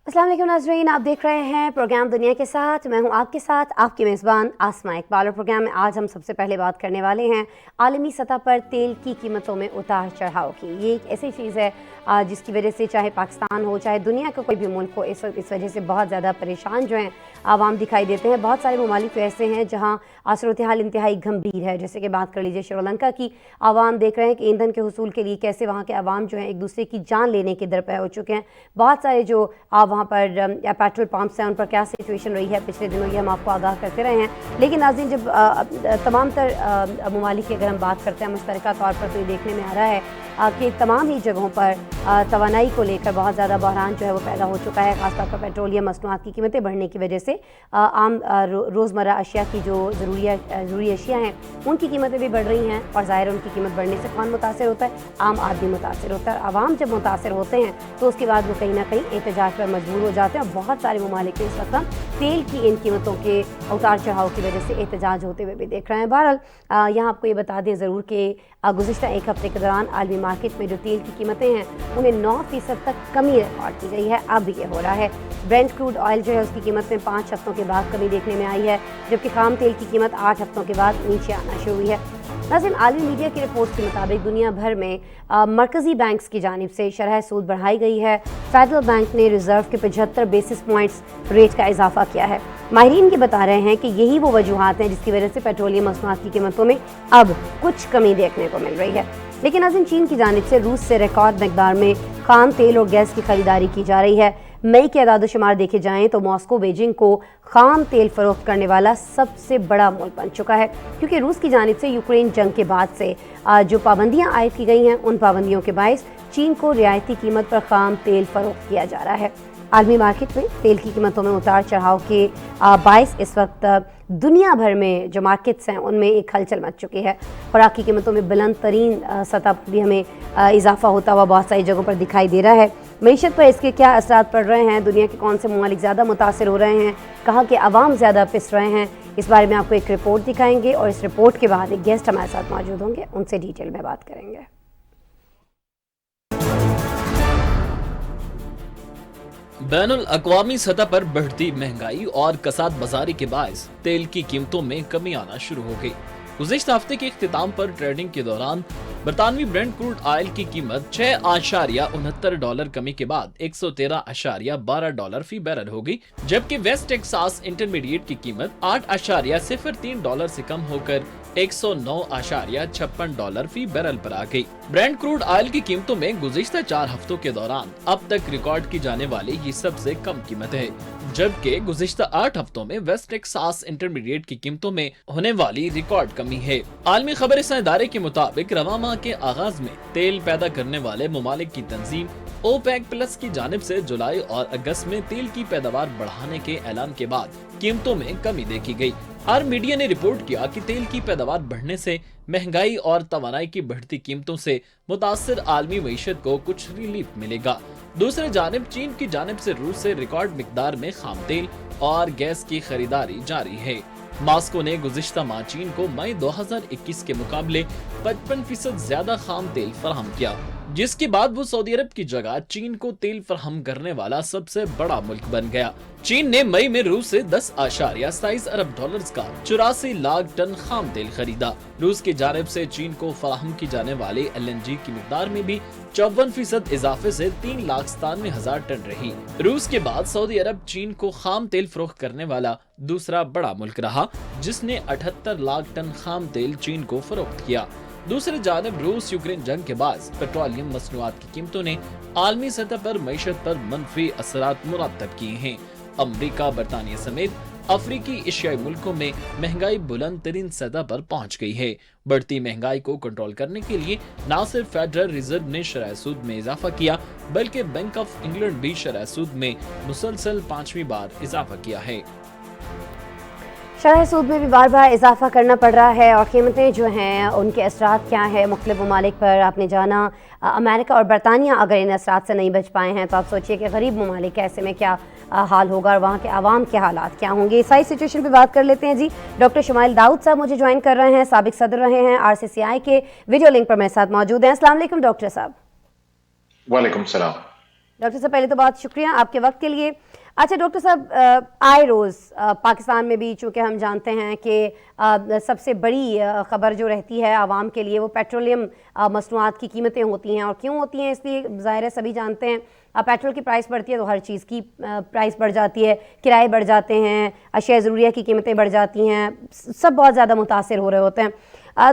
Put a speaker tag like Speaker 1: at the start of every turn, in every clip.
Speaker 1: अस्सलाम वालेकुम नाज़रीन, आप देख रहे हैं प्रोग्राम दुनिया के साथ। मैं हूं आपके साथ आपकी मेज़बान आसमा इकबाल। और प्रोग्राम में आज हम सबसे पहले बात करने वाले हैं आलमी सतह पर तेल की कीमतों में उतार चढ़ाव की। ये एक ऐसी चीज़ है जिसकी वजह से चाहे पाकिस्तान हो चाहे दुनिया का कोई भी मुल्क हो, इस वजह से बहुत ज़्यादा परेशान जो हैं आवाम दिखाई देते हैं। बहुत सारे ममालिक तो ऐसे हैं जहाँ सूरत हाल इंतहाई गंभीर है, जैसे कि बात कर लीजिए श्रीलंका की। आवाम देख रहे हैं कि ईंधन के हुसूल के लिए कैसे वहाँ के आवाम जो है एक दूसरे की जान लेने के दर पे हो चुके हैं। बहुत सारे जो वहाँ पर या पेट्रोल पंप्स हैं उन पर क्या सिचुएशन रही है पिछले दिनों, ये हम आपको आगाह करते रहे हैं। लेकिन नाज़रीन, जब तमाम तर ममालिक की अगर हम बात करते हैं मुश्तरका तौर पर, तो ये देखने में आ रहा है कि तमाम ही जगहों पर तवानाई को लेकर बहुत ज़्यादा बहरान जो है वो पैदा हो चुका है। ख़ासतौर पर पेट्रोलियम मसनूआत की कीमतें बढ़ने की वजह से आम रोज़मर्रा अशिया की जो ज़रूरी अशिया हैं उनकी कीमतें भी बढ़ रही हैं। और ज़ाहिर उनकी कीमत बढ़ने से कौन मुतासर होता है? आम आदमी मुतासर होता है। आवाम जब मुतासर होते हैं तो उसके बाद वो कहीं ना कहीं एहतजाज पर मजबूर हो जाते हैं। और बहुत सारे ममालिक इस वक्त हम तेल की इन कीमतों के उतार चढ़ाव की वजह से एहतजाज होते हुए भी देख रहे हैं। बहरहाल यहाँ आपको ये बता दें ज़रूर कि गुज़िश्ता एक हफ़्ते के दौरान आलमी मार्केट में जो तेल की कीमतें हैं उन्हें 9% तक कमी रिकॉर्ड की गई है। अब ये हो रहा है। ब्रेंट क्रूड ऑयल जो है उसकी कीमत में 5 हफ्तों के बाद कमी देखने में आई है, जबकि खाम तेल की कीमत 8 हफ्तों के बाद नीचे आना शुरू हुई है। नाज़रीन, आलमी मीडिया की रिपोर्ट्स के मुताबिक दुनिया भर में मरकज़ी बैंक्स की जानिब से शरह सूद बढ़ाई गई है। फेडरल बैंक ने रिजर्व के 75 बेसिस पॉइंट्स रेट का इजाफा किया है। माहिरीन ये बता रहे हैं कि यही वो वजूहात हैं जिसकी वजह से पेट्रोलियम मसनूआत की कीमतों में अब कुछ कमी देखने को मिल रही है। लेकिन नाज़रीन, चीन की जानिब से रूस से रिकॉर्ड मकदार में खाम तेल और गैस की खरीदारी की जा रही है। मई के अदाद-ओ-शुमार देखे जाएँ तो मॉस्को बीजिंग को खाम तेल फरोख्त करने वाला सबसे बड़ा मुल्क बन चुका है, क्योंकि रूस की जानिब से यूक्रेन जंग के बाद से जो पाबंदियाँ आयद की गई हैं उन पाबंदियों के बायस चीन को रियायती कीमत पर खाम तेल फरोख्त किया जा रहा है। आलमी मार्केट में तेल की कीमतों में उतार चढ़ाव के बायस इस वक्त दुनिया भर में जो मार्केट्स हैं उनमें एक हलचल मच चुकी है। खुराक की कीमतों में बुलंद तरीन सतह पर भी हमें इजाफा होता हुआ बहुत सारी जगहों पर दिखाई दे रहा है। मईशत पर इसके क्या असरात पड़ रहे हैं, दुनिया के कौन से ममालिक ज़्यादा मुतासर हो रहे हैं, कहाँ के अवाम ज़्यादा पिस रहे हैं, इस बारे में आपको एक रिपोर्ट दिखाएंगे। और इस रिपोर्ट के बाद एक गेस्ट हमारे साथ मौजूद होंगे, उनसे डिटेल में बात करेंगे।
Speaker 2: बैनुल अक़वामी सतह पर बढ़ती महंगाई और कसाद बाजारी के बायस तेल की कीमतों में कमी आना शुरू हो गई। गुज़िश्ता हफ्ते के इख्तिताम पर ट्रेडिंग के दौरान बरतानवी ब्रेंट क्रूड ऑयल की कीमत $6.69 कमी के बाद $113.12 फी बैरल हो गई, जबकि वेस्ट टेक्सास इंटरमीडिएट की कीमत $8.03 से कम होकर $109.56 फी बैरल पर आ गई। ब्रेंट क्रूड ऑयल की कीमतों में गुज़िश्ता 4 हफ्तों के दौरान अब तक रिकॉर्ड की जाने वाली ये सबसे कम कीमत है, जबकि गुज़िश्ता 8 हफ्तों में वेस्ट टेक्सास इंटरमीडिएट की कीमतों में होने वाली रिकॉर्ड कमी है। आलमी खबर इदारे के मुताबिक रवा माह के आगाज में तेल पैदा करने वाले ममालिक की तंजीम ओपेक प्लस की जानिब से जुलाई और अगस्त में तेल की पैदावार बढ़ाने के ऐलान के बाद कीमतों में कमी देखी गई। हर मीडिया ने रिपोर्ट किया कि तेल की पैदावार बढ़ने से महंगाई और तवानाई की बढ़ती कीमतों से मुतासिर आलमी मईशत को कुछ रिलीफ मिलेगा। दूसरी जानिब चीन की जानिब से रूस से रिकॉर्ड मिकदार में खाम तेल और गैस की खरीदारी जारी है। मॉस्को ने गुज़िश्ता माह चीन को मई 2021 के मुकाबले 55% ज्यादा खाम तेल फराहम किया, जिसके बाद वो सऊदी अरब की जगह चीन को तेल फराहम करने वाला सबसे बड़ा मुल्क बन गया। चीन ने मई में रूस से $10.27 अरब का 84 लाख टन खाम तेल खरीदा। रूस की जानिब से चीन को फराहम की जाने वाले LNG की मिकदार में भी 54% इजाफे से 3,97,000 टन रही। रूस के बाद सऊदी अरब चीन को खाम तेल फरोख्त करने वाला दूसरा बड़ा मुल्क रहा, जिसने 78 लाख टन खाम तेल चीन को फरोख्त किया। दूसरी जानिब रूस यूक्रेन जंग के बाद पेट्रोलियम मसनूआत की कीमतों ने आलमी सतह पर मईशत पर मनफी असरात मुरतब किए हैं। अमरीका, बरतानिया समेत अफ्रीकी एशियाई मुल्कों में महंगाई बुलंद तरीन सतह पर पहुंच गई है। बढ़ती महंगाई को कंट्रोल करने के लिए न सिर्फ फेडरल रिजर्व ने शरह सूद में इजाफा किया, बल्कि बैंक ऑफ इंग्लैंड भी शरह सूद में मुसलसल 5वीं बार इजाफा किया है।
Speaker 1: शरह सूद में भी बार बार इजाफा करना पड़ रहा है और कीमतें जो हैं उनके असरात क्या है मुख्तलिफ ममालिक पर। आपने जाना अमेरिका और बरतानिया अगर इन असरात से नहीं बच पाए हैं तो आप सोचिए कि गरीब ममालिक ऐसे में क्या हाल होगा और वहाँ के आवाम के हालात क्या होंगे। इस सारी सिचुएशन पे बात कर लेते हैं जी। डॉक्टर शुमाइल दाऊद साहब मुझे ज्वाइन कर रहे हैं, साबिक सदर रहे हैं RCCI के, वीडियो लिंक पर मेरे साथ मौजूद हैं। अस्सलाम वालेकुम डॉक्टर साहब।
Speaker 3: वालेकुम सलाम।
Speaker 1: ڈاکٹر صاحب پہلے تو بہت شکریہ آپ کے وقت کے لیے. اچھا ڈاکٹر صاحب، آئے روز پاکستان میں بھی چونکہ ہم جانتے ہیں کہ سب سے بڑی خبر جو رہتی ہے عوام کے لیے وہ پیٹرولیم مصنوعات کی قیمتیں ہوتی ہیں. اور کیوں ہوتی ہیں اس لیے ظاہر ہے سبھی جانتے ہیں، پیٹرول کی پرائس بڑھتی ہے تو ہر چیز کی پرائس بڑھ جاتی ہے، کرائے بڑھ جاتے ہیں، اشیاء ضروریہ کی قیمتیں بڑھ جاتی ہیں، سب بہت زیادہ متاثر ہو رہے ہوتے ہیں.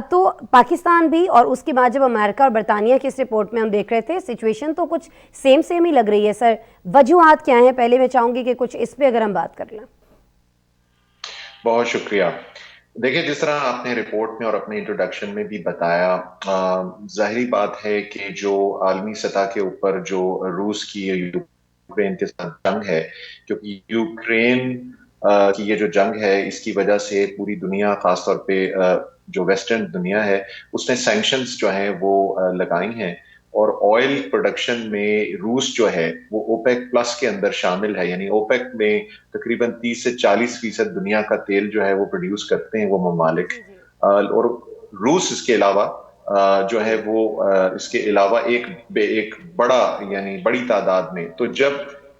Speaker 1: تو پاکستان بھی، اور اس کے بعد جب امریکہ اور برطانیہ کی اس رپورٹ میں ہم دیکھ رہے تھے سچویشن تو کچھ سیم ہی لگ رہی ہے. سر وجوہات کیا ہیں؟ پہلے میں چاہوں گی کہ کچھ اس پہ اگر ہم بات کر لیں.
Speaker 3: بہت شکریہ. دیکھیں، جس طرح آپ نے رپورٹ میں اور اپنے انٹروڈکشن میں بھی بتایا، ظاہری بات ہے کہ جو عالمی سطح کے اوپر جو روس کی یوکرین کے ساتھ جنگ ہے، کیونکہ یوکرین کی یہ جو جنگ ہے اس کی وجہ سے پوری دنیا، خاص طور پہ جو ویسٹرن دنیا ہے، اس نے سینکشنز جو ہیں وہ لگائی ہیں. اور آئل پروڈکشن میں روس جو ہے وہ اوپیک پلس کے اندر شامل ہے. یعنی اوپیک میں تقریباً 30 سے 40% دنیا کا تیل جو ہے وہ پروڈیوس کرتے ہیں وہ ممالک. اور روس اس کے علاوہ جو ہے وہ اس کے علاوہ ایک بڑا، یعنی بڑی تعداد میں، تو جب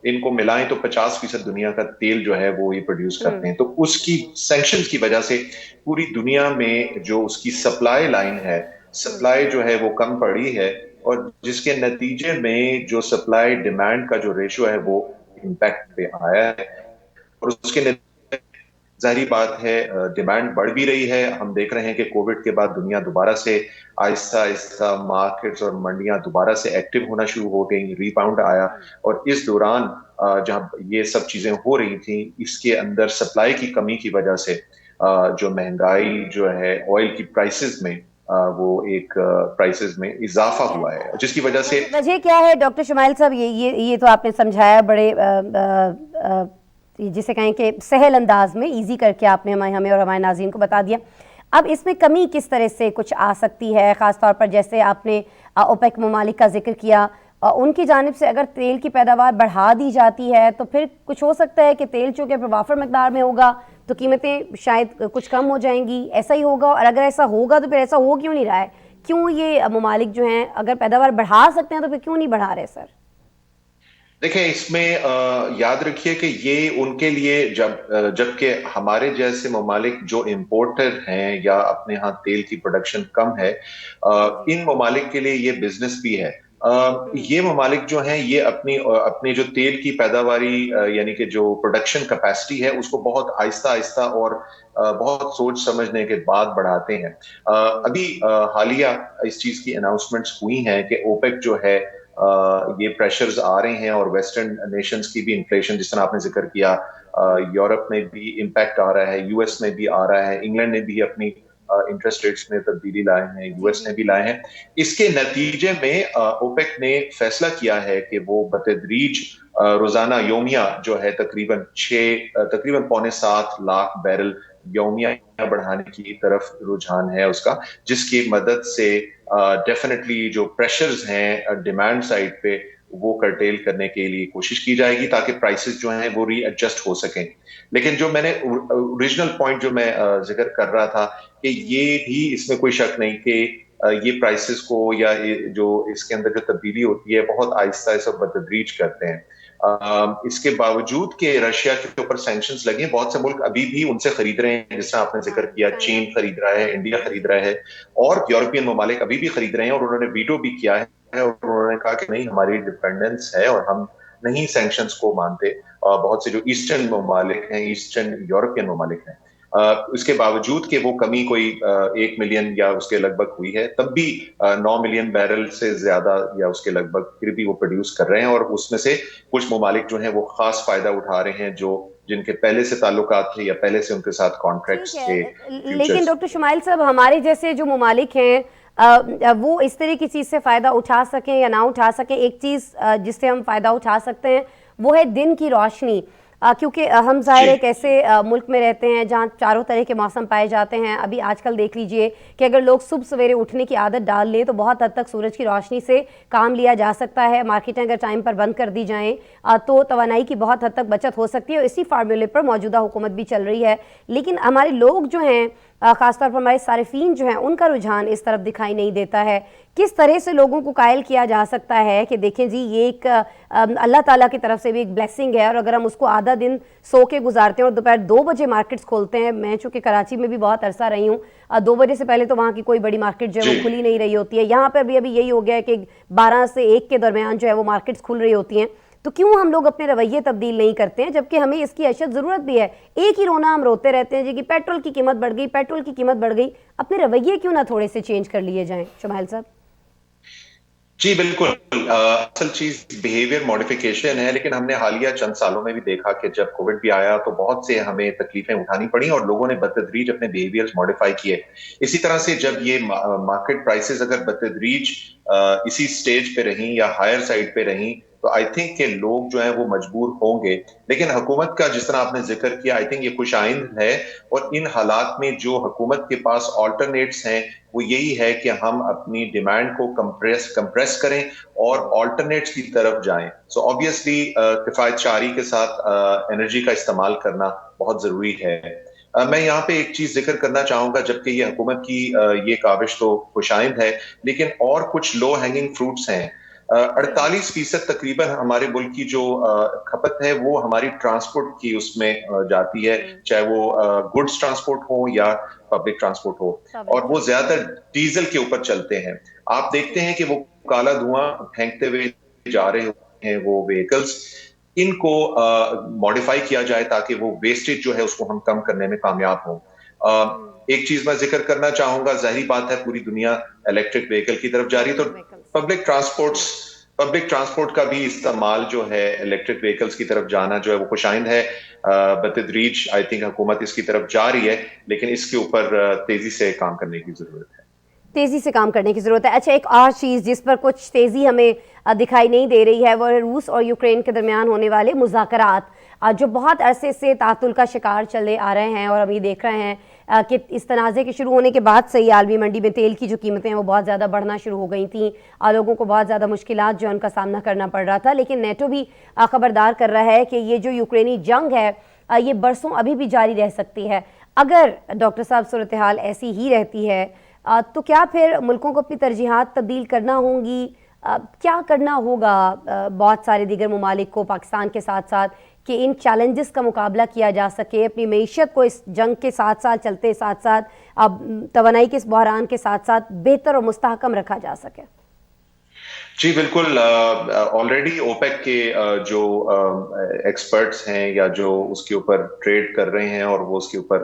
Speaker 3: ان کو ملائیں تو 50% دنیا کا تیل جو ہے وہ یہ پروڈیوس کرتے ہیں. تو اس کی سینکشنز کی وجہ سے پوری دنیا میں جو اس کی سپلائی لائن ہے، سپلائی جو ہے وہ کم پڑی ہے، اور جس کے نتیجے میں جو سپلائی ڈیمانڈ کا جو ریشو ہے وہ امپیکٹ پہ آیا ہے. اور اس کے ظاہری بات ہے ڈیمانڈ بڑھ بھی رہی ہے. ہم دیکھ رہے ہیں کہ کووڈ کے بعد دنیا دوبارہ سے آہستہ آہستہ مارکیٹس اور منڈیاں دوبارہ سے ایکٹیو ہونا شروع ہو گئی، ریباؤنڈ آیا. اور اس دوران جہاں یہ سب چیزیں ہو رہی تھیں، اس کے اندر سپلائی کی کمی کی وجہ سے جو مہنگائی جو ہے آئل کی پرائسز میں، وہ ایک پرائسز میں اضافہ ہوا ہے، جس کی وجہ سے
Speaker 1: وجہ کیا ہے ڈاکٹر شمائل صاحب؟ یہ تو آپ نے سمجھایا بڑے جسے کہیں کہ سہل انداز میں، ایزی کر کے آپ نے ہمیں اور ہمارے ناظرین کو بتا دیا. اب اس میں کمی کس طرح سے کچھ آ سکتی ہے؟ خاص طور پر جیسے آپ نے اوپیک ممالک کا ذکر کیا، ان کی جانب سے اگر تیل کی پیداوار بڑھا دی جاتی ہے تو پھر کچھ ہو سکتا ہے کہ تیل چونکہ وافر مقدار میں ہوگا تو قیمتیں شاید کچھ کم ہو جائیں گی، ایسا ہی ہوگا؟ اور اگر ایسا ہوگا تو پھر ایسا ہو کیوں نہیں رہا ہے؟ کیوں یہ ممالک جو ہیں اگر پیداوار بڑھا سکتے ہیں تو پھر کیوں نہیں بڑھا رہے سر؟
Speaker 3: دیکھیں، اس میں یاد رکھیے کہ یہ ان کے لیے جبکہ ہمارے جیسے ممالک جو امپورٹر ہیں یا اپنے ہاں تیل کی پروڈکشن کم ہے، ان ممالک کے لیے یہ بزنس بھی ہے. یہ ممالک جو ہیں یہ اپنی جو تیل کی پیداواری یعنی کہ جو پروڈکشن کیپیسٹی ہے اس کو بہت آہستہ آہستہ اور بہت سوچ سمجھنے کے بعد بڑھاتے ہیں. ابھی حالیہ اس چیز کی اناؤنسمنٹس ہوئی ہیں کہ اوپیک جو ہے یہ پریشرز آ رہے ہیں، اور ویسٹرن نیشنز کی بھی انفلیشن، جس طرح آپ نے ذکر کیا، یورپ میں بھی امپیکٹ آ رہا ہے، یو ایس میں بھی آ رہا ہے، انگلینڈ نے بھی اپنی انٹرسٹ ریٹس میں تبدیلی لائے ہیں، یو ایس نے بھی لائے ہیں. اس کے نتیجے میں اوپیک نے فیصلہ کیا ہے کہ وہ بتدریج روزانہ یومیہ جو ہے تقریباً 7.25 لاکھ بیرل یومیہ بڑھانے کی طرف رجحان ہے اس کا، جس کی مدد سے ڈیفینیٹلی جو پریشرز ہیں ڈیمانڈ سائڈ پہ وہ کرٹیل کرنے کے لیے کوشش کی جائے گی تاکہ پرائسز جو ہیں وہ ری ایڈجسٹ ہو سکیں. لیکن جو میں نے اوریجنل پوائنٹ جو میں ذکر کر رہا تھا کہ یہ بھی اس میں کوئی شک نہیں کہ یہ پرائسز کو یا جو اس کے اندر جو تبدیلی ہوتی ہے بہت آہستہ آہستہ بتدریج کرتے ہیں. اس کے باوجود کہ رشیا کے اوپر سینکشنز لگے، بہت سے ملک ابھی بھی ان سے خرید رہے ہیں، جس طرح آپ نے ذکر کیا، چین خرید رہا ہے، انڈیا خرید رہا ہے، اور یورپین ممالک ابھی بھی خرید رہے ہیں. اور انہوں نے ویٹو بھی کیا ہے، اور انہوں نے کہا کہ نہیں، ہماری ڈیپینڈنس ہے اور ہم نہیں سینکشنز کو مانتے. بہت سے جو ایسٹرن ممالک ہیں، ایسٹرن یورپین ممالک ہیں، اس کے باوجود کہ وہ کمی کوئی 1 ملین یا اس کے لگ بھگ ہوئی ہے، تب بھی 9 ملین بیرل سے زیادہ یا اس کے لگ بھگ پھر بھی وہ پروڈیوس کر رہے ہیں. اور اس میں سے کچھ ممالک جو ہیں وہ خاص فائدہ اٹھا رہے ہیں جن کے پہلے سے تعلقات تھے یا پہلے سے ان کے ساتھ کانٹریکٹس تھے.
Speaker 1: لیکن ڈاکٹر شمائل صاحب، ہمارے جیسے جو ممالک ہیں وہ اس طرح کی چیز سے فائدہ اٹھا سکیں یا نہ اٹھا سکیں، ایک چیز جس سے ہم فائدہ اٹھا سکتے ہیں وہ ہے دن کی روشنی، کیونکہ ہم ظاہر ایک ایسے ملک میں رہتے ہیں جہاں چاروں طرح کے موسم پائے جاتے ہیں. ابھی آج کل دیکھ لیجئے کہ اگر لوگ صبح سویرے اٹھنے کی عادت ڈال لیں تو بہت حد تک سورج کی روشنی سے کام لیا جا سکتا ہے. مارکیٹیں اگر ٹائم پر بند کر دی جائیں تو توانائی کی بہت حد تک بچت ہو سکتی ہے، اور اسی فارمولے پر موجودہ حکومت بھی چل رہی ہے. لیکن ہمارے لوگ جو ہیں ख़ास तौर पर हमारे सारिफीन जो हैं उनका रुझान इस तरफ दिखाई नहीं देता है। किस तरह से लोगों को कायल किया जा सकता है कि देखें जी ये एक अल्लाह ताला की तरफ से भी एक ब्लेसिंग है, और अगर हम उसको आधा दिन सो के गुजारते हैं और दोपहर 2 बजे मार्केट्स खोलते हैं, मैं चूँकि कराची में भी बहुत अरसा रही हूँ, 2 बजे से पहले तो वहाँ की कोई बड़ी मार्केट जो है वो खुली नहीं रही होती है। यहाँ पर भी अभी यही हो गया है कि 12 से 1 के दरमियान जो है वो मार्केट्स खुल रही होती हैं। तो क्यों हम लोग अपने रवैये तब्दील नहीं करते हैं, जबकि हमें इसकी अशद ज़रूरत भी है। एक ही रोना हम रोते रहते हैं जी कि पेट्रोल की कीमत बढ़ गई, पेट्रोल की कीमत बढ़ गई। अपने रवैये क्यों ना थोड़े से चेंज कर लिए जाएं शुमाइल साहब?
Speaker 3: जी बिल्कुल, असल चीज बिहेवियर मॉडिफिकेशन है, लेकिन हमने हालिया चंद सालों में भी देखा कि जब कोविड भी आया तो बहुत से हमें तकलीफें उठानी पड़ी और लोगों ने बतदरीज अपने बिहेवियर्स मॉडिफाई किए। इसी तरह से जब ये मार्केट प्राइसेस अगर बतदरीज इसी स्टेज पे रहीं या हायर साइड पे रहीं तो आई थिंक के लोग जो है वो मजबूर होंगे। लेकिन हुकूमत का जिस तरह आपने जिक्र किया, आई थिंक ये खुशाइंद है, और इन हालात में जो हुकूमत के पास ऑल्टरनेट्स हैं वो यही है कि हम अपनी डिमांड को कंप्रेस करें और ऑल्टरनेट्स की तरफ जाएं। सो ऑब्वियसली किफायत शारी के साथ एनर्जी का इस्तेमाल करना बहुत जरूरी है। मैं यहाँ पे एक चीज जिक्र करना चाहूंगा, जबकि ये हुकूमत की ये काविश तो खुशाइंद है, लेकिन और कुछ लो हैंगिंग फ्रूट्स हैं। 48% तकरीबन हमारे मुल्क की जो खपत है वो हमारी ट्रांसपोर्ट की उसमें जाती है, चाहे वो गुड्स ट्रांसपोर्ट हो या पब्लिक ट्रांसपोर्ट हो, और वो ज्यादातर डीजल के ऊपर चलते हैं। आप देखते हैं कि वो काला धुआं फेंकते हुए जा रहे हैं वो व्हीकल्स। इनको मॉडिफाई किया जाए ताकि वो वेस्टेज जो है उसको हम कम करने में कामयाब हों। एक चीज मैं जिक्र करना चाहूंगा, जाहिर बात है पूरी दुनिया इलेक्ट्रिक व्हीकल की तरफ जा रही है, तो पब्लिक ट्रांसपोर्ट का भी इस्तेमाल जो है इलेक्ट्रिक व्हीकल्स की तरफ जाना जो है वो खुशाइंद है। बतदरीज आई थिंक हुकूमत इसकी तरफ जा रही है, लेकिन इसके ऊपर तेजी से काम करने की जरूरत है।
Speaker 1: तेज़ी से काम करने की ज़रूरत है। अच्छा, एक और चीज़ जिस पर कुछ तेज़ी हमें दिखाई नहीं दे रही है वो है रूस और यूक्रेन के दरमियान होने वाले मुज़ाकरात, जो बहुत अरसे से तातुल का शिकार चले आ रहे हैं। और हम ये देख रहे हैं कि इस तनाज़े के शुरू होने के बाद से ही आलमी मंडी में तेल की जो कीमतें हैं वो बहुत ज़्यादा बढ़ना शुरू हो गई थी। लोगों को बहुत ज़्यादा मुश्किलात जो है उनका सामना करना पड़ रहा था। लेकिन नेटो भी खबरदार कर रहा है कि ये जो यूक्रेनी जंग है ये बरसों अभी भी जारी रह सकती है। अगर डॉक्टर साहब सूरत हाल ऐसी ही रहती है तो क्या फिर मुल्कों को अपनी तरजीहात तब्दील करना होंगी? क्या करना होगा बहुत सारे दीगर ममालिक को पाकिस्तान के साथ साथ कि इन चैलेंजेस का मुकाबला किया जा सके, अपनी मईशत को इस जंग के साथ साथ चलते साथ साथ अब तवानाई के इस बहरान के साथ साथ बेहतर और मुस्तहकम रखा जा सके?
Speaker 3: जी बिल्कुल, ऑलरेडी ओपेक के जो एक्सपर्ट्स हैं या जो उसके ऊपर ट्रेड कर रहे हैं और वो उसके ऊपर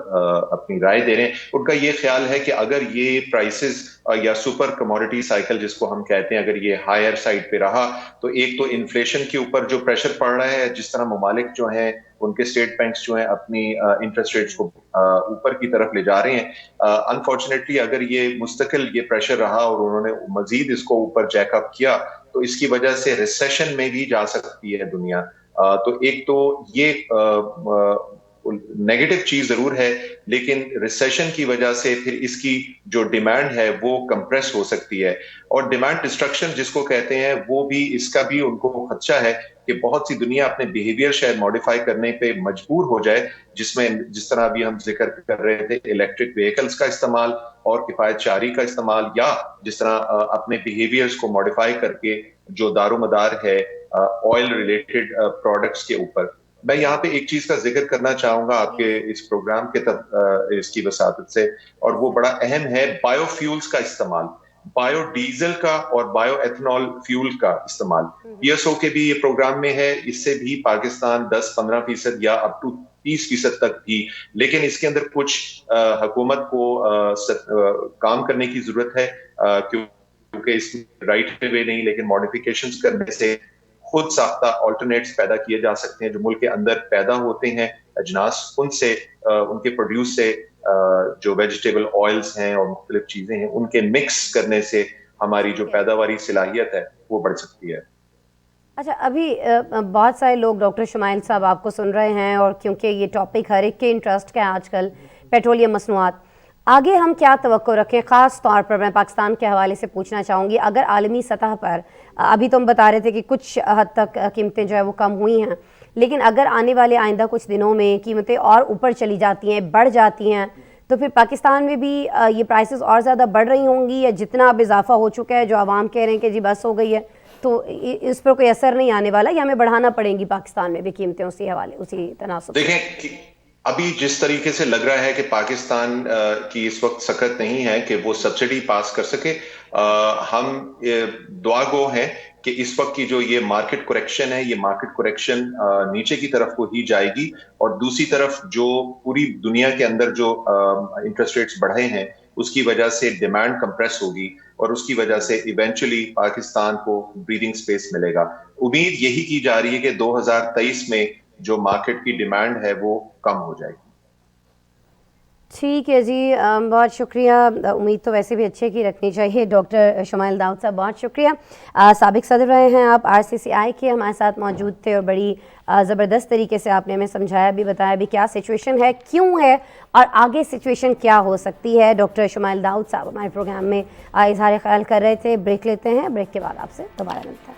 Speaker 3: अपनी राय दे रहे हैं, उनका ये ख्याल है कि अगर ये प्राइसेस या सुपर कमोडिटी साइकिल जिसको हम कहते हैं, अगर ये हायर साइड पे रहा तो एक तो इन्फ्लेशन के ऊपर जो प्रेशर पड़ रहा है, जिस तरह ममालिक जो हैं उनके स्टेट बैंक्स जो हैं अपनी इंटरेस्ट रेट्स को ऊपर की तरफ ले जा रहे हैं, अनफॉर्चुनेटली अगर ये मुस्तकिल ये प्रेशर रहा और उन्होंने मजीद इसको ऊपर जैकअप किया तो इसकी वजह से रिसेशन में भी जा सकती है दुनिया। तो एक तो ये नेगेटिव चीज जरूर है, लेकिन रिसेशन की वजह से फिर इसकी जो डिमांड है वो कंप्रेस हो सकती है, और डिमांड डिस्ट्रक्शन जिसको कहते हैं वो भी, इसका भी उनको खदशा है कि बहुत सी दुनिया अपने बिहेवियर शायद मॉडिफाई करने पे मजबूर हो जाए, जिसमें जिस तरह अभी हम जिक्र कर रहे थे इलेक्ट्रिक व्हीकल्स का इस्तेमाल और किफायत शारी का इस्तेमाल, या जिस तरह अपने बिहेवियर्स को मॉडिफाई करके जो दारोमदार है ऑयल रिलेटेड प्रोडक्ट्स के ऊपर। मैं यहाँ पे एक चीज का जिक्र करना चाहूंगा आपके इस प्रोग्राम के इसकी वसातत से, और वो बड़ा अहम है बायोफ्यूल्स का इस्तेमाल, बायोडीजल का और बायो एथनॉल फ्यूल का इस्तेमाल। पीएसओ के भी ये प्रोग्राम में है, इससे भी पाकिस्तान 10-15% या अप टू 30% तक भी, लेकिन इसके अंदर कुछ हुकूमत को काम करने की जरूरत है, क्योंकि इसमें राइट वे नहीं लेकिन मॉडिफिकेशंस करने से खुद साख्ता ऑल्टरनेट्स पैदा किए जा सकते हैं जो मुल्क के अंदर पैदा होते हैं अजनास, उनसे उनके प्रोड्यूस से जो वेजिटेबल ऑयल्स हैं और मुख्तलिफ चीजें हैं उनके मिक्स करने से हमारी जो पैदावारी सलाहियत है वो बढ़ सकती है।
Speaker 1: अच्छा, अभी बहुत सारे लोग डॉक्टर शुमाइल साहब आपको सुन रहे हैं, और क्योंकि ये टॉपिक हर एक के इंटरेस्ट का है आजकल, पेट्रोलियम मसनूआत, आगे हम क्या तवक्को रखें? ख़ास तौर पर मैं पाकिस्तान के हवाले से पूछना चाहूँगी, अगर आलमी सतह पर अभी तो हम बता रहे थे कि कुछ हद तक कीमतें जो है वो कम हुई हैं, लेकिन अगर आने वाले आइंदा कुछ दिनों में कीमतें और ऊपर चली जाती हैं, बढ़ जाती हैं, تو پھر پاکستان میں بھی یہ پرائسز اور زیادہ بڑھ رہی ہوں گی، یا جتنا اب اضافہ ہو چکا ہے جو عوام کہہ رہے ہیں کہ جی بس ہو گئی ہے، تو اس پر کوئی اثر نہیں آنے والا، یا ہمیں بڑھانا پڑیں گی پاکستان میں بھی قیمتیں اسی تناسب سے؟
Speaker 3: دیکھیں ابھی جس طریقے سے لگ رہا ہے کہ پاکستان کی اس وقت سخت نہیں ہے کہ وہ سبسڈی پاس کر سکے، ہم دعا گو ہیں کہ اس وقت کی جو یہ مارکیٹ کریکشن ہے، یہ مارکیٹ کریکشن نیچے کی طرف کو ہی جائے گی، اور دوسری طرف جو پوری دنیا کے اندر جو انٹرسٹ ریٹس بڑھے ہیں اس کی وجہ سے ڈیمانڈ کمپریس ہوگی، اور اس کی وجہ سے ایونچولی پاکستان کو بریدنگ سپیس ملے گا۔ امید یہی کی جا رہی ہے کہ 2023 میں جو مارکیٹ کی ڈیمانڈ ہے وہ کم ہو جائے گی۔
Speaker 1: ٹھیک ہے جی، بہت شکریہ۔ امید تو ویسے بھی اچھے کی رکھنی چاہیے۔ ڈاکٹر شمائل داؤد صاحب بہت شکریہ، سابق صدر رہے ہیں آپ RCCI کے، ہمارے ساتھ موجود تھے، اور بڑی زبردست طریقے سے آپ نے ہمیں سمجھایا بھی، بتایا بھی کیا سچویشن ہے، کیوں ہے، اور آگے سچویشن کیا ہو سکتی ہے۔ ڈاکٹر شمائل داؤد صاحب ہمارے پروگرام میں اظہار خیال کر رہے تھے۔ بریک لیتے ہیں، بریک کے بعد آپ سے دوبارہ ملتا ہے۔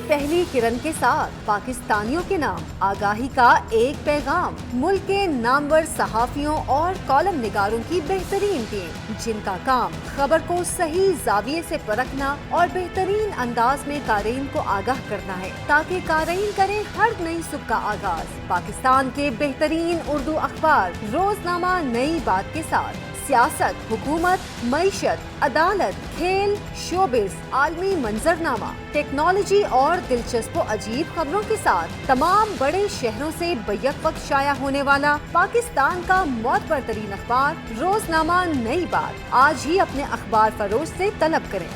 Speaker 4: پہلی کرن کے ساتھ پاکستانیوں کے نام آگاہی کا ایک پیغام، ملک کے نامور صحافیوں اور کالم نگاروں کی بہترین ٹیم، جن کا کام خبر کو صحیح زاویے سے پرکھنا اور بہترین انداز میں قارئین کو آگاہ کرنا ہے، تاکہ قارئین کریں ہر نئی صبح کا آغاز پاکستان کے بہترین اردو اخبار روزنامہ نئی بات کے ساتھ۔ سیاست، حکومت، معیشت، عدالت، کھیل، شوبز، عالمی منظرنامہ، ٹیکنالوجی اور دلچسپ و عجیب خبروں کے ساتھ تمام بڑے شہروں سے بیک وقت شائع ہونے والا پاکستان کا معتبر ترین اخبار روزنامہ نئی بات۔ آج ہی اپنے اخبار فروش سے طلب کریں۔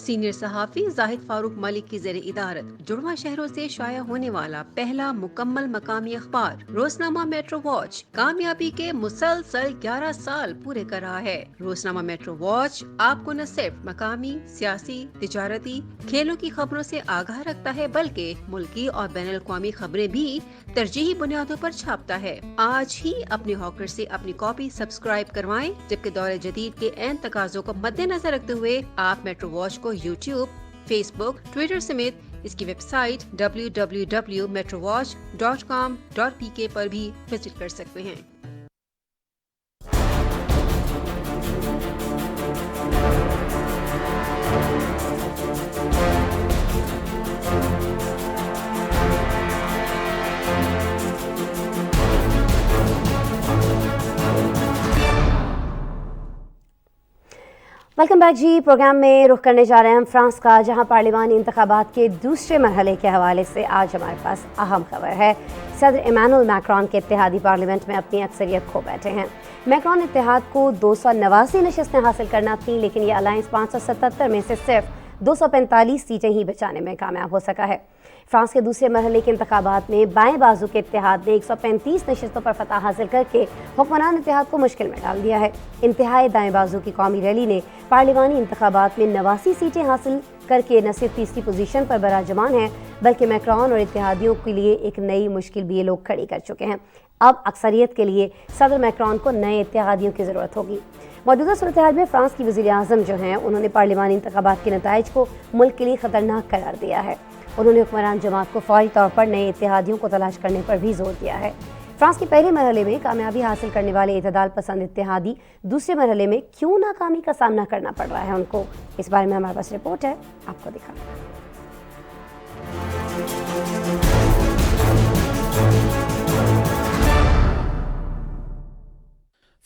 Speaker 5: سینئر صحافی زاہد فاروق ملک کی زیر ادارت جڑواں شہروں سے شائع ہونے والا پہلا مکمل مقامی اخبار روزنامہ میٹرو واچ کامیابی کے مسلسل 11 سال پورے کر رہا ہے۔ روزنامہ میٹرو واچ آپ کو نہ صرف مقامی، سیاسی، تجارتی، کھیلوں کی خبروں سے آگاہ رکھتا ہے، بلکہ ملکی اور بین الاقوامی خبریں بھی ترجیحی بنیادوں پر چھاپتا ہے۔ آج ہی اپنے ہاکر سے اپنی کاپی سبسکرائب کروائیں، جبکہ دور جدید کے عین تقاضوں کو مد نظر رکھتے ہوئے آپ میٹرو واچ کو یوٹیوب، فیس بک، ٹویٹر سمیت اس کی ویب سائٹ www.metrovatch.com.pk پر بھی وزٹ کر سکتے ہیں۔
Speaker 1: ویلکم بیک جی، پروگرام میں رخ کرنے جا رہے ہیں ہم فرانس کا، جہاں پارلیمانی انتخابات کے دوسرے مرحلے کے حوالے سے آج ہمارے پاس اہم خبر ہے۔ صدر ایمانوئل میکرون کے اتحادی پارلیمنٹ میں اپنی اکثریت کھو بیٹھے ہیں۔ میکرون اتحاد کو 289 نشستیں حاصل کرنا تھیں، لیکن یہ الائنس 577 میں سے صرف 245 سیٹیں ہی بچانے میں کامیاب ہو سکا ہے۔ فرانس کے دوسرے مرحلے کے انتخابات میں بائیں بازو کے اتحاد نے 135 نشستوں پر فتح حاصل کر کے حکمران اتحاد کو مشکل میں ڈال دیا ہے۔ انتہائی دائیں بازو کی قومی ریلی نے پارلیمانی انتخابات میں 89 سیٹیں حاصل کر کے نہ صرف تیسری پوزیشن پر براجمان ہے، بلکہ میکرون اور اتحادیوں کے لیے ایک نئی مشکل بھی یہ لوگ کھڑی کر چکے ہیں۔ اب اکثریت کے لیے صدر میکرون کو نئے اتحادیوں کی ضرورت ہوگی۔ موجودہ صورتحال میں فرانس کی وزیر اعظم جو ہیں، انہوں نے پارلیمانی انتخابات کے نتائج کو ملک کے لیے خطرناک قرار دیا ہے۔ انہوں نے حکمران جماعت کو فوری طور پر نئے اتحادیوں کو تلاش کرنے پر بھی زور دیا ہے۔ فرانس کے پہلے مرحلے میں کامیابی حاصل کرنے والے اعتدال پسند اتحادی دوسرے مرحلے میں کیوں ناکامی کا سامنا کرنا پڑ رہا ہے ان کو، اس بارے میں ہمارے پاس رپورٹ ہے، آپ کو دکھاتے ہیں۔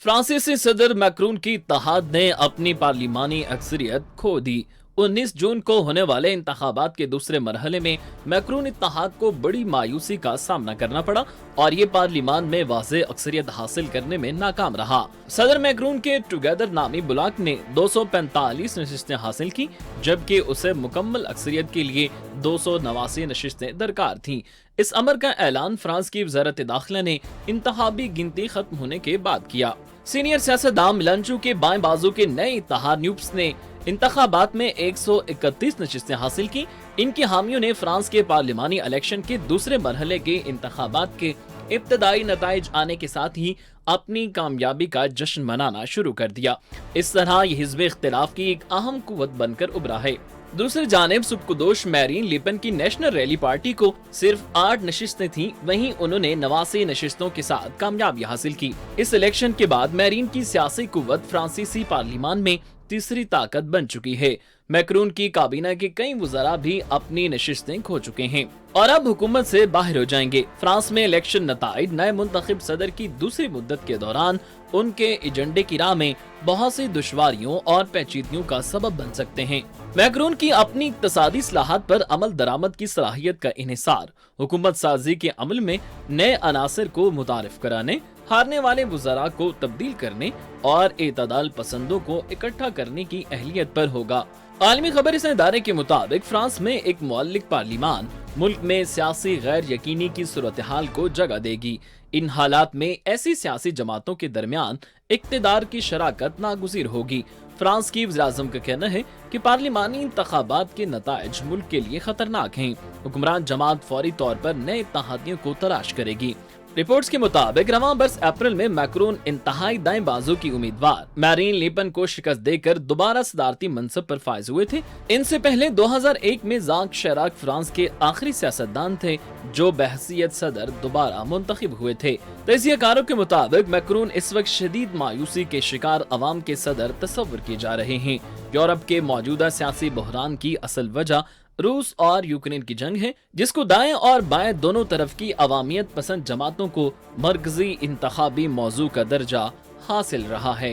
Speaker 2: فرانسیسی صدر میکرون کی اتحاد نے اپنی پارلیمانی اکثریت کھو دی۔ 19 जून को होने वाले इंतखाबात के दूसरे मरहले में मैक्रोन इत्तेहाद को बड़ी मायूसी का सामना करना पड़ा और ये पार्लिमान में वाज़ेह अक्सरियत हासिल करने में नाकाम रहा। सदर मैक्रोन के टुगेदर नामी ब्लॉक ने 245 नशिस्तें हासिल की, जबकि उसे मुकम्मल अक्सरियत के लिए 289 नशिस्तें दरकार थीं। इस अमर का ऐलान फ्रांस की वज़ारत दाखिला ने इंतखाबी गिनती खत्म होने के बाद किया। सीनियर सियासतदान मिलांचू के बाएं बाजू के नए इत्तेहाद न्यूप्स ने इंतखाबात में 131 नशिस्तें हासिल की। इनके हामियों ने फ्रांस के पार्लिमानी इलेक्शन के दूसरे मरहले के इंतखाबात के इब्तदाई नताइज आने के साथ ही अपनी कामयाबी का जश्न मनाना शुरू कर दिया। इस तरह ये हिज़्ब इख्तिलाफ की एक अहम कुव्वत बनकर उभरा है। दूसरी जानिब सुबकुदोश मैरीन लिपन की नेशनल रैली पार्टी को सिर्फ 8 नशिस्तें थीं, वहीं उन्होंने 89 नशिस्तों के साथ कामयाबी हासिल की। इस इलेक्शन के बाद मैरीन की सियासी कुव्वत फ्रांसीसी पार्लिमान में तीसरी ताकत बन चुकी है। मैक्रोन की काबीना के कई वज़रा भी अपनी नशिस्तें खो चुके हैं और अब हुकूमत से बाहर हो जाएंगे। फ्रांस में इलेक्शन नताइज नए मुंतखब सदर की दूसरी मुद्दत के दौरान उनके एजेंडे की राह में बहुत सी दुश्वारियों और पेचीदगियों का सबब बन सकते हैं। मैक्रोन की अपनी इक्तसादी इस्लाहात पर अमल दरामद की सलाहियत का इन्हिसार, हुकूमत साजी के अमल में नए अनासर को मुतारिफ कराने, हारने वाले वज़रा को तब्दील करने और एतदाल पसंदों को इकट्ठा करने की अहलियत पर होगा। आलमी खबर इस इदारे के मुताबिक फ्रांस में एक मुअल्लिक पार्लिमान मुल्क में सियासी गैर यकीनी की सूरत हाल को जगह देगी। इन हालात में ऐसी सियासी जमातों के दरमियान इक्तिदार की शराकत नागुज़ीर होगी। फ्रांस की वज़ीर-ए-आज़म का कहना है कि पार्लिमानी इंतखाबात के नताइज मुल्क के लिए खतरनाक हैं। हुक्मरान जमात फौरी तौर पर नए इत्तेहादियों को तलाश करेगी। रिपोर्ट्स के मुताबिक रवां बरस अप्रैल में मैक्रोन इंतहाई दाएं बाजू की उम्मीदवार मैरीन लिपन को शिकस्त देकर दोबारा सदारती मनसब पर फाइज हुए थे। इनसे पहले 2001 में ज़ाक शिराक फ्रांस के आखिरी सियासतदान थे जो बहसीयत सदर दोबारा मुंतखब हुए थे। तजियाकारों के मुताबिक मैक्रोन इस वक्त शदीद मायूसी के शिकार अवाम के सदर तस्वर किए जा रहे हैं। यूरोप के मौजूदा सियासी बहरान की असल वजह रूस और यूक्रेन की जंग है, जिसको दाएं और बाएं दोनों तरफ की अवामियत पसंद जमातों को मरकजी इंतखाबी मौजू का दर्जा हासिल रहा है।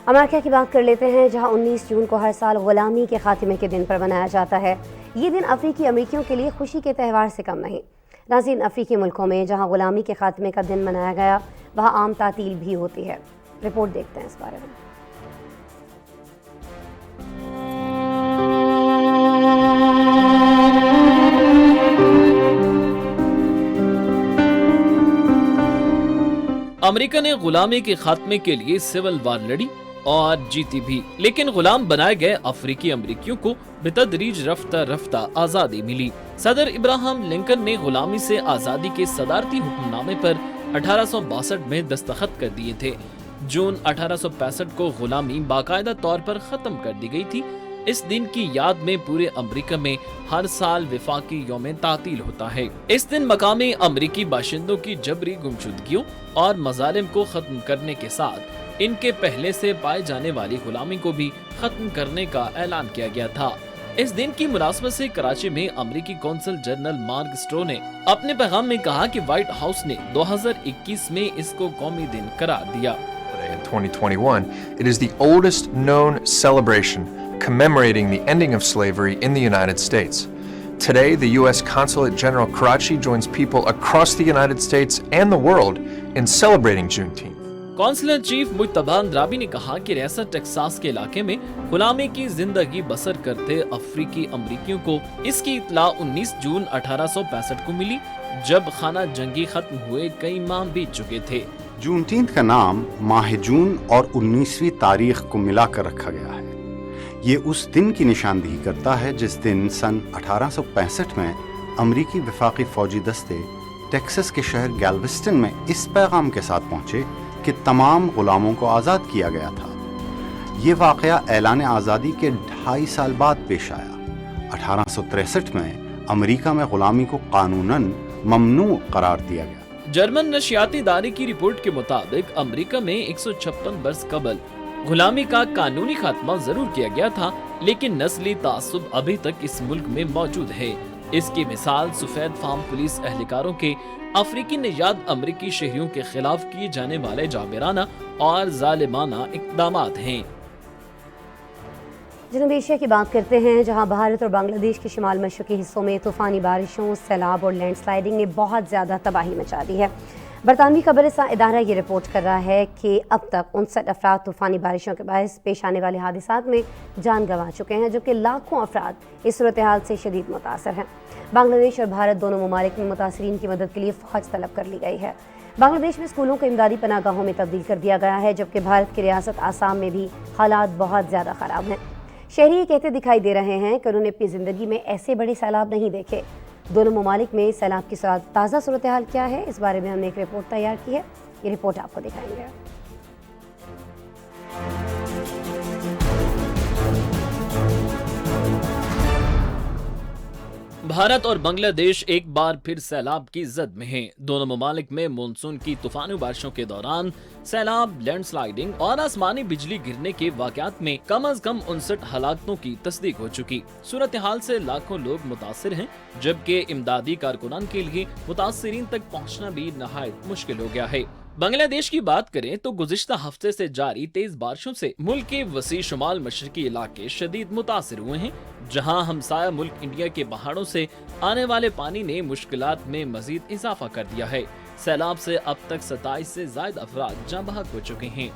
Speaker 1: अमेरिका की बात कर लेते हैं, जहां 19 जून को हर साल गुलामी के खात्मे के दिन पर मनाया जाता है। ये दिन अफ्रीकी अमरीकियों के लिए खुशी के त्यौहार से कम नहीं। नाज़रीन, अफ्रीकी मुल्कों में जहां गुलामी के खात्मे का दिन मनाया गया, वहां आम तातील भी होती है। रिपोर्ट देखते हैं इस बारे में।
Speaker 2: अमेरिका ने गुलामी के खात्मे के लिए सिविल वार लड़ी और जीती भी, लेकिन गुलाम बनाए गए अफ्रीकी अमरीकियों को बेतदरीज रफ्ता रफ्ता आजादी मिली। सदर इब्राहिम लिंकन ने गुलामी से आजादी के सदारती हुक्मनामे पर 1862 में दस्तखत कर दिए थे। जून 1865 को गुलामी बाकायदा तौर पर खत्म कर दी गई थी। इस दिन की याद में पूरे अमेरिका में हर साल विफाकी यौम तातील होता है। इस दिन मकामी अमेरिकी बाशिंदों की जबरी गुमशुदगियों और मजालिम को खत्म करने के साथ इनके पहले से पाए जाने वाली गुलामी को भी खत्म करने का ऐलान किया गया था। इस दिन की मुनासबत से कराची में अमेरिकी कौंसल जनरल मार्क स्ट्रो ने अपने पैगाम में कहा कि व्हाइट हाउस ने 2021 में इसको कौमी दिन करार दिया।
Speaker 6: In 2021, it is the oldest known celebration commemorating the ending of slavery in the United States. Today, the U.S. Consulate General Karachi joins people across the United States and the world in celebrating Juneteenth.
Speaker 2: Counsellor chief Mujtaba Andrabi ने कहा कि रियासत Texas के इलाके में गुलामी की जिंदगी बसर करते अफ्रीकी अमरीकियों को इसकी इत्तला 19 जून 1865 को मिली, जब खाना जंगी खत्म हुए कई माह बीत चुके थे।
Speaker 7: जूनटीन्थ का नाम माह जून और 19वीं तारीख को मिलाकर रखा गया है। ये उस दिन की निशानदेही करता है जिस दिन सन 1865 में अमरीकी वफाकी फौजी दस्ते टेक्सास के शहर गैल्वेस्टन में इस पैगाम के साथ पहुंचे कि तमाम गुलामों को आज़ाद किया गया था। ये वाक़या ऐलान आज़ादी के 2.5 साल बाद पेश आया। 1863 में अमरीका में गुलामी को कानूनन ममनू करार दिया गया।
Speaker 2: जर्मन नशियाती इदारे की रिपोर्ट के मुताबिक अमेरिका में 156 बरस कबल गुलामी का कानूनी खात्मा जरूर किया गया था, लेकिन नस्ली तासुब अभी तक इस मुल्क में मौजूद है। इसकी मिसाल सफेद फार्म पुलिस एहलकारों के अफ्रीकी निजात अमरीकी शहरियों के खिलाफ किए जाने वाले जाबिराना और जालिमाना इक़दामात हैं।
Speaker 1: जनूबी एशिया की बात करते हैं, जहां भारत और बांग्लादेश के शुमाल मशरकी हिस्सों में तूफ़ानी बारिशों, सैलाब और लैंडस्लाइडिंग ने बहुत ज़्यादा तबाही मचा दी है। बरतानवी खबरसां इदारा ये रिपोर्ट कर रहा है कि अब तक 59 अफराद तूफ़ानी बारिशों के बायस पेश आने वाले हादसात में जान गंवा चुके हैं, जबकि लाखों अफराद इस सूरत हाल से शदीद मुतासर हैं। बांग्लादेश और भारत दोनों ममालिक में मुतासरीन की मदद के लिए फ़ौज तलब कर ली गई है। बांग्लादेश में स्कूलों को इमदादी पनाहगाहों में तब्दील कर दिया गया है, जबकि भारत की रियासत आसाम में भी हालात बहुत ज़्यादा ख़राब हैं। शहरी ये कहते दिखाई दे रहे हैं कि उन्होंने अपनी ज़िंदगी में ऐसे बड़े सैलाब नहीं देखे। दोनों ममालिक में सैलाब की ताज़ा सूरत हाल क्या है, इस बारे में हमने एक रिपोर्ट तैयार की है। ये रिपोर्ट आपको दिखाएंगे।
Speaker 2: भारत और बांग्लादेश एक बार फिर सैलाब की जद में हैं। दोनों ममालिक में मानसून की तूफानी बारिशों के दौरान सैलाब, लैंडस्लाइडिंग और आसमानी बिजली गिरने के वाकयात में कम से कम 59 हलाकतों की तस्दीक हो चुकी। सूरत हाल से लाखों लोग मुतासिर हैं, जबकि इमदादी कारकुनान के लिए मुतासिरीन तक पहुँचना भी नहायत मुश्किल हो गया है। बांग्लादेश की बात करें तो गुज़िश्ता हफ्ते से जारी तेज बारिशों से मुल्क के वसी शुमाल मशरकी इलाके शदीद मुतासिर हुए हैं, जहां हमसाया मुल्क इंडिया के पहाड़ों से आने वाले पानी ने मुश्किलात में मजीद इजाफा कर दिया है। सैलाब से अब तक 27 से ज्यादा अफराद जाँ बहक हो चुके हैं।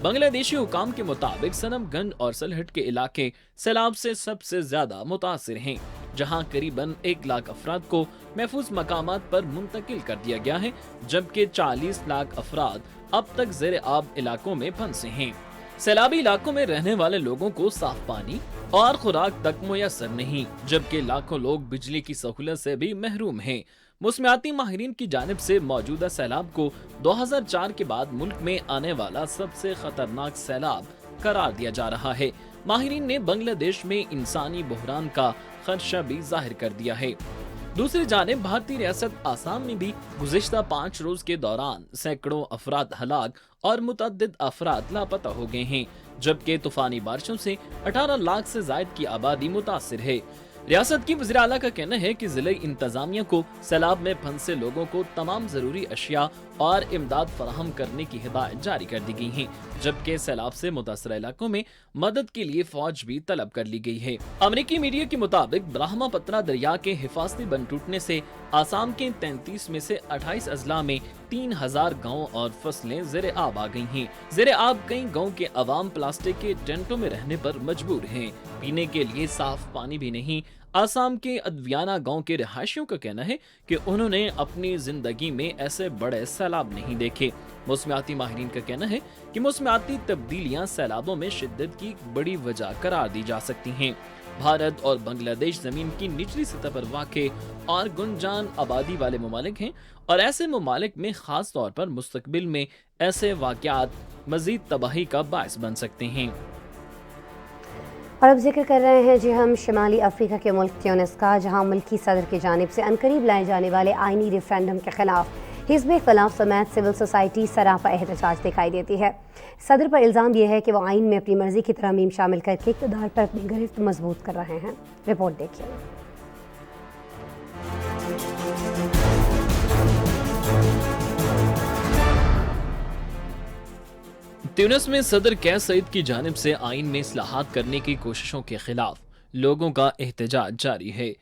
Speaker 2: बांग्लादेशी हुकाम के मुताबिक सनमगंज और सलहट के इलाके सैलाब से सबसे ज्यादा मुतासिर हैं, जहां करीबन 1 लाख अफराद को महफूज मकामात पर मुंतकिल कर दिया गया है, जबकि 40 लाख अफराद अब तक ज़ेरे आब इलाकों में फंसे हैं। सैलाबी इलाकों में रहने वाले लोगों को साफ पानी और खुराक तक मुयस्सर नहीं, जबकि लाखों लोग बिजली की सहूलत से भी महरूम हैं। मौसमियाती माहिरीन की जानिब से मौजूदा सैलाब को 2004 के बाद मुल्क में आने वाला सबसे खतरनाक सैलाब करार दिया जा रहा है। माहिरीन ने बांग्लादेश में इंसानी बहरान का खदशा भी जाहिर कर दिया है। दूसरी जानिब भारतीय रियासत आसाम में भी गुज़िश्ता 5 रोज के दौरान सैकड़ों अफराद हलाक और मुतअद्दिद अफराद लापता हो गए हैं, जबकि तूफानी बारिशों से 18 लाख से जायद की आबादी मुतासिर है। रियासत की वज़ीर आला का कहना है कि ज़िले इंतजामिया को सैलाब में फंसे लोगों को तमाम ज़रूरी अशिया और इमदाद फराहम करने की हिदायत जारी कर दी गई हैं, जबकि सैलाब से मुतासर इलाकों में मदद के लिए फौज भी तलब कर ली गई है। अमेरिकी मीडिया के मुताबिक ब्रह्मपुत्रा दरिया के हिफाजती बंद टूटने से आसाम के 33 में से 28 अजला में 3000 गाँव और फसलें ज़ेरे आब आ गई हैं। ज़ेरे आब कई गाँव के अवाम प्लास्टिक के टेंटों में रहने पर मजबूर हैं। पीने के लिए साफ पानी भी नहीं। आसाम के अद्वियाना गांव के रहायशियों का कहना है कि उन्होंने अपनी जिंदगी में ऐसे बड़े सैलाब नहीं देखे। मौसमियाती माहिरीन का कहना है कि मौसमियाती तब्दीलियां सैलाबों में शिद्दत की बड़ी वजह करार दी जा सकती हैं। भारत और बांग्लादेश जमीन की निचली सतह पर वाक़े और गुंजान आबादी वाले ममालिक हैं, और ऐसे ममालिक में खास तौर पर मुस्तकबिल में ऐसे वाक़यात मजीद तबाही का बायस बन सकते हैं।
Speaker 1: और अब जिक्र कर रहे हैं जी हम शुमाली अफ्रीका के मुल्क ट्यूनिस का, जहां मुल्की सदर की जानिब से अनकरीब लाए जाने वाले आइनी रेफरेंडम के खिलाफ हिज़्ब इख्तिलाफ समेत सिविल सोसाइटी सरापा एहतजाज दिखाई देती है। सदर पर इल्ज़ाम यह है कि वो आइन में अपनी मर्जी की तरमीम शामिल करके इक़्तिदार पर अपनी गिरफ्त मजबूत कर रहे हैं। रिपोर्ट देखिए।
Speaker 2: ट्यूनिस में सदर कैस सईद की जानिब से आइन में इस्लाहात करने की कोशिशों के खिलाफ लोगों का एहतजाज जारी है।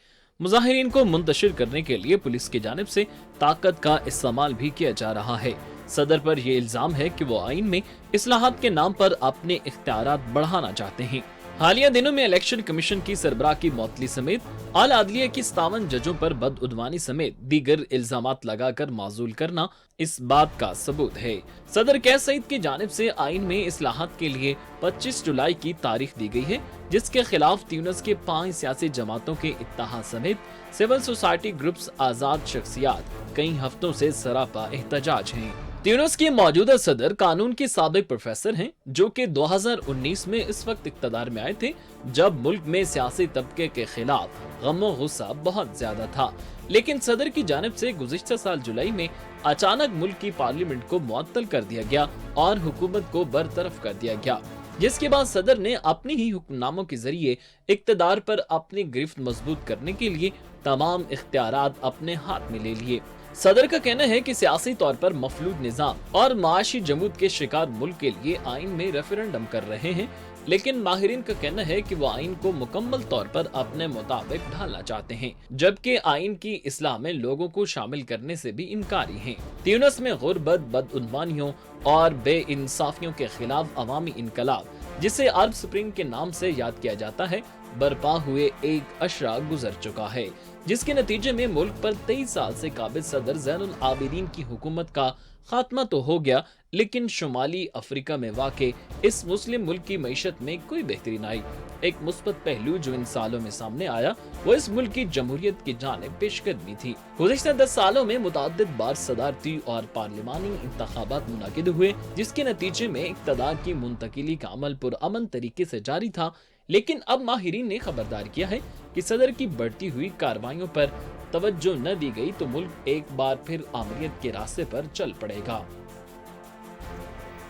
Speaker 2: मुजाहिरीन को मुंतशिर करने के लिए पुलिस की जानिब से ताकत का इस्तेमाल भी किया जा रहा है। सदर पर यह इल्जाम है कि वो आइन में इस्लाहात के नाम पर अपने इख्तियारात बढ़ाना चाहते हैं। हालिया दिनों में इलेक्शन कमीशन की सरबराह की मौतली समेत आला अदलिया की 57 जजों पर बदउदवानी समेत दीगर इल्जामात लगाकर माजूल करना इस बात का सबूत है। सदर कैस सईद की जानिब से आइन में इस्लाहात के लिए 25 जुलाई की तारीख दी गई है, जिसके खिलाफ ट्यूनिस के 5 सियासी जमातों के इत्तेहाद समेत सिविल सोसाइटी ग्रुप्स, आजाद शख्सियात कई हफ्तों से सरापा एहतजाज हैं। ट्यूनिस के मौजूदा सदर कानून के साबिक प्रोफेसर हैं, जो कि 2019 में इस वक्त इक़्तिदार में आए थे जब मुल्क में सियासी तबके के खिलाफ गम और गुस्सा बहुत ज्यादा था। लेकिन सदर की जानिब से गुज़िश्ता साल जुलाई में अचानक मुल्क की पार्लियामेंट को मुअत्तल कर दिया गया और हुकूमत को बरतरफ कर दिया गया, जिसके बाद सदर ने अपने ही हुक्मनामों के जरिए इक़्तिदार पर अपनी गिरफ्त मजबूत करने के लिए तमाम इख्तियारात अपने हाथ में ले लिए। सदर का कहना है कि सियासी तौर पर मफलूज निजाम और माशी जमूद के शिकार मुल्क के लिए आइन में रेफरेंडम कर रहे हैं, लेकिन माहिरीन का कहना है कि वो आइन को मुकम्मल तौर पर अपने मुताबिक ढालना चाहते हैं, जबकि आइन की इस्लाह में लोगों को शामिल करने से भी इनकारी हैं। ट्यूनिस में गुर्बत, बदउनवानियों और बेइंसाफियों के खिलाफ अवामी इनकलाब, जिसे अरब स्प्रिंग के नाम से याद किया जाता है, बर्पा हुए एक अशरा गुजर चुका है, जिसके नतीजे में मुल्क पर 23 साल से काबिज सदर ज़ैनुल आबिदीन की हुकूमत का खात्मा तो हो गया, लेकिन शुमाली अफ्रीका में वाक़े इस मुस्लिम मुल्क की मईशत में कोई बेहतरी न आई। एक मुस्बत पहलू जो इन सालों में सामने आया वो इस मुल्क की जमहूरियत की जानिब पेशकदमी थी। गुज़िश्ता 10 सालों में मुतअद्दिद बार सदारती और पार्लिमानी इंतखाबात मुनाकिद हुए, जिसके नतीजे में इक़्तिदार की मुंतकिली का अमल पुरअमन तरीके से जारी था, लेकिन अब माहिरीन ने खबरदार किया है कि सदर की बढ़ती हुई कार्रवाइयों पर तवज्जो न दी गई तो मुल्क एक बार फिर आमरीत के रास्ते पर चल पड़ेगा।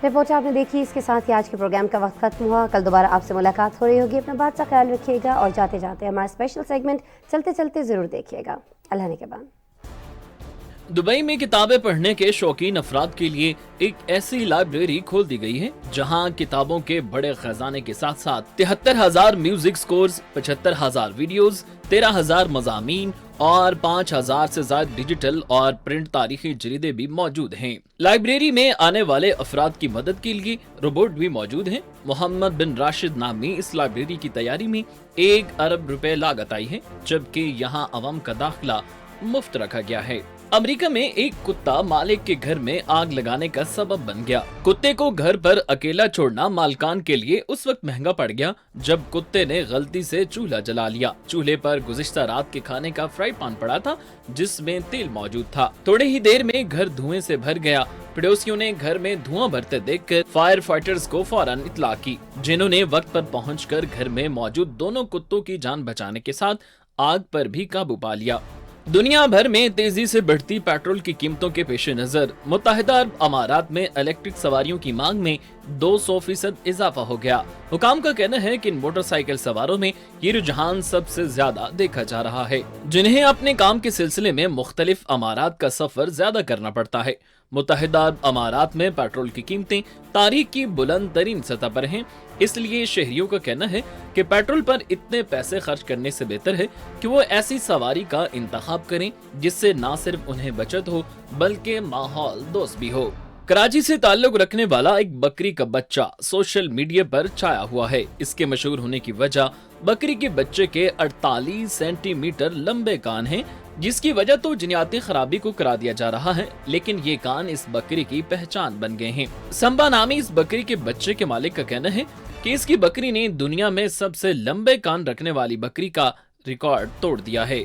Speaker 1: रिपोर्ट आपने देखी, इसके साथ ही आज के प्रोग्राम का वक्त खत्म हुआ। कल दोबारा आपसे मुलाकात हो रही होगी। अपना बात का ख्याल रखिएगा और जाते जाते हमारा स्पेशल सेगमेंट चलते चलते जरूर देखिएगा। अल्लाह ने के बाद।
Speaker 2: दुबई में किताबें पढ़ने के शौकीन अफराद के लिए एक ऐसी लाइब्रेरी खोल दी गई है जहां किताबों के बड़े खजाने के साथ साथ 73,000 म्यूजिक स्कोर्स, 75,000 वीडियोस, 13,000 मज़ामीन और 5,000 से ज्यादा डिजिटल और प्रिंट तारीखी जरीदे भी मौजूद हैं। लाइब्रेरी में आने वाले अफराद की मदद के लिए रोबोट भी मौजूद हैं। मोहम्मद बिन राशिद नामी इस लाइब्रेरी की तैयारी में 1 अरब रुपए लागत आई है, जबकि यहाँ अवाम का दाखिला मुफ्त रखा गया है। अमेरिका में एक कुत्ता मालिक के घर में आग लगाने का सबब बन गया। कुत्ते को घर पर अकेला छोड़ना मालकान के लिए उस वक्त महंगा पड़ गया जब कुत्ते ने गलती से चूल्हा जला लिया। चूल्हे पर गुज़िश्ता रात के खाने का फ्राई पैन पड़ा था जिसमें तेल मौजूद था। थोड़े ही देर में घर धुएं से भर गया। पड़ोसियों ने घर में धुआं भरते देखकर फायर फाइटर्स को फौरन इत्तला की, जिन्होंने वक्त पर पहुंचकर घर में मौजूद दोनों कुत्तों की जान बचाने के साथ आग पर भी काबू पा लिया। दुनिया भर में तेजी से बढ़ती पेट्रोल की कीमतों के पेश नजर मुत्तहिदा अरब अमारात में इलेक्ट्रिक सवारियों की मांग में 200% इजाफा हो गया। हुकाम का कहना है कि इन मोटरसाइकिल सवारों में ये रुझान सबसे ज्यादा देखा जा रहा है, जिन्हें अपने काम के सिलसिले में मुख्तलिफ अमारात का सफर ज्यादा करना पड़ता है। मुत्तहिदा अरब अमारात में पेट्रोल की कीमतें तारीख की बुलंद तरीन सतह पर हैं, इसलिए शहरियों का कहना है कि पेट्रोल पर इतने पैसे खर्च करने से बेहतर है कि वो ऐसी सवारी का इंतखाब करें जिससे न सिर्फ उन्हें बचत हो बल्कि माहौल दोस्त भी हो। कराची से ताल्लुक रखने वाला एक बकरी का बच्चा सोशल मीडिया पर छाया हुआ है। इसके मशहूर होने की वजह बकरी के बच्चे के 48 सेंटीमीटर लंबे कान हैं, जिसकी वजह तो जिन्याती खराबी को करा दिया जा रहा है, लेकिन ये कान इस बकरी की पहचान बन गए हैं। संबा नामी इस बकरी के बच्चे के मालिक का कहना है कि इसकी बकरी ने दुनिया में सबसे लंबे कान रखने वाली बकरी का रिकॉर्ड तोड़ दिया है।